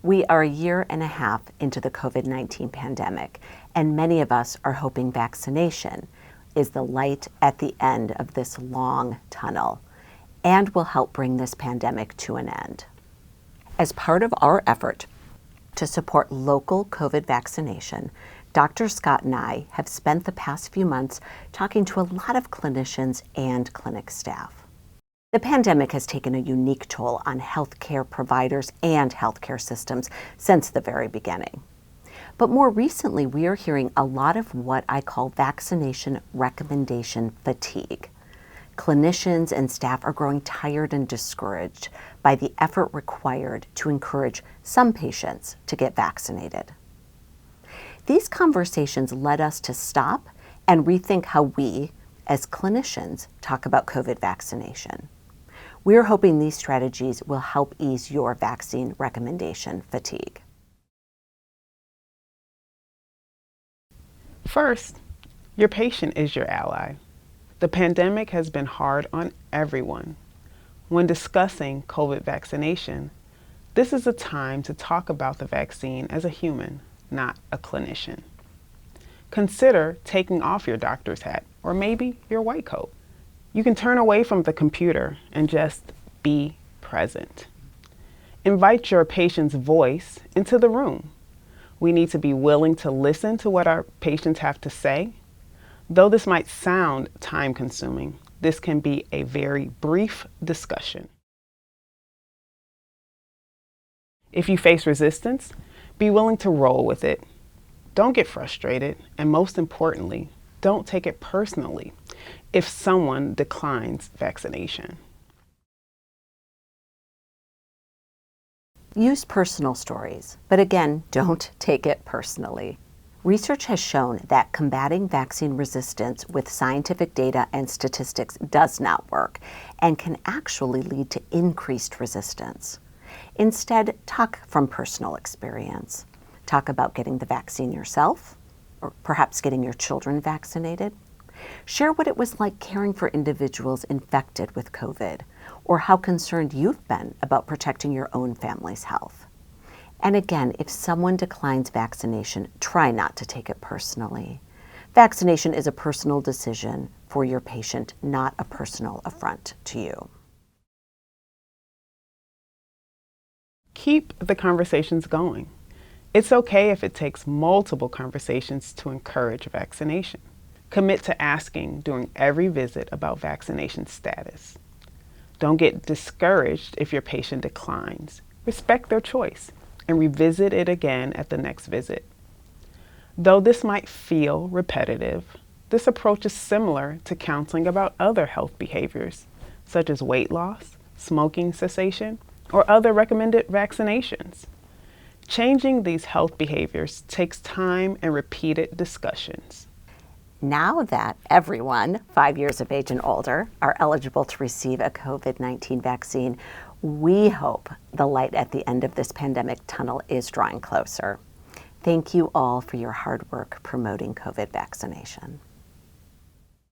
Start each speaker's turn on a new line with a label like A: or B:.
A: We are a year and a half into the COVID-19 pandemic, and many of us are hoping vaccination is the light at the end of this long tunnel and will help bring this pandemic to an end. As part of our effort to support local COVID vaccination, Dr. Scott and I have spent the past few months talking to a lot of clinicians and clinic staff. The pandemic has taken a unique toll on healthcare providers and healthcare systems since the very beginning. But more recently, we are hearing a lot of what I call vaccination recommendation fatigue. Clinicians and staff are growing tired and discouraged by the effort required to encourage some patients to get vaccinated. These conversations led us to stop and rethink how we, as clinicians, talk about COVID vaccination. We're hoping these strategies will help ease your vaccine recommendation fatigue.
B: First, your patient is your ally. The pandemic has been hard on everyone. When discussing COVID vaccination, this is a time to talk about the vaccine as a human, not a clinician. Consider taking off your doctor's hat or maybe your white coat. You can turn away from the computer and just be present. Invite your patient's voice into the room. We need to be willing to listen to what our patients have to say. Though this might sound time-consuming, this can be a very brief discussion. If you face resistance, be willing to roll with it. Don't get frustrated, and most importantly, don't take it personally if someone declines vaccination.
A: Use personal stories, but again, don't take it personally. Research has shown that combating vaccine resistance with scientific data and statistics does not work and can actually lead to increased resistance. Instead, talk from personal experience. Talk about getting the vaccine yourself, or perhaps getting your children vaccinated. Share what it was like caring for individuals infected with COVID, or how concerned you've been about protecting your own family's health. And again, if someone declines vaccination, try not to take it personally. Vaccination is a personal decision for your patient, not a personal affront to you.
B: Keep the conversations going. It's okay if it takes multiple conversations to encourage vaccination. Commit to asking during every visit about vaccination status. Don't get discouraged if your patient declines. Respect their choice and revisit it again at the next visit. Though this might feel repetitive, this approach is similar to counseling about other health behaviors, such as weight loss, smoking cessation, or other recommended vaccinations. Changing these health behaviors takes time and repeated discussions.
A: Now that everyone 5 years of age and older are eligible to receive a COVID-19 vaccine, we hope the light at the end of this pandemic tunnel is drawing closer. Thank you all for your hard work promoting COVID vaccination.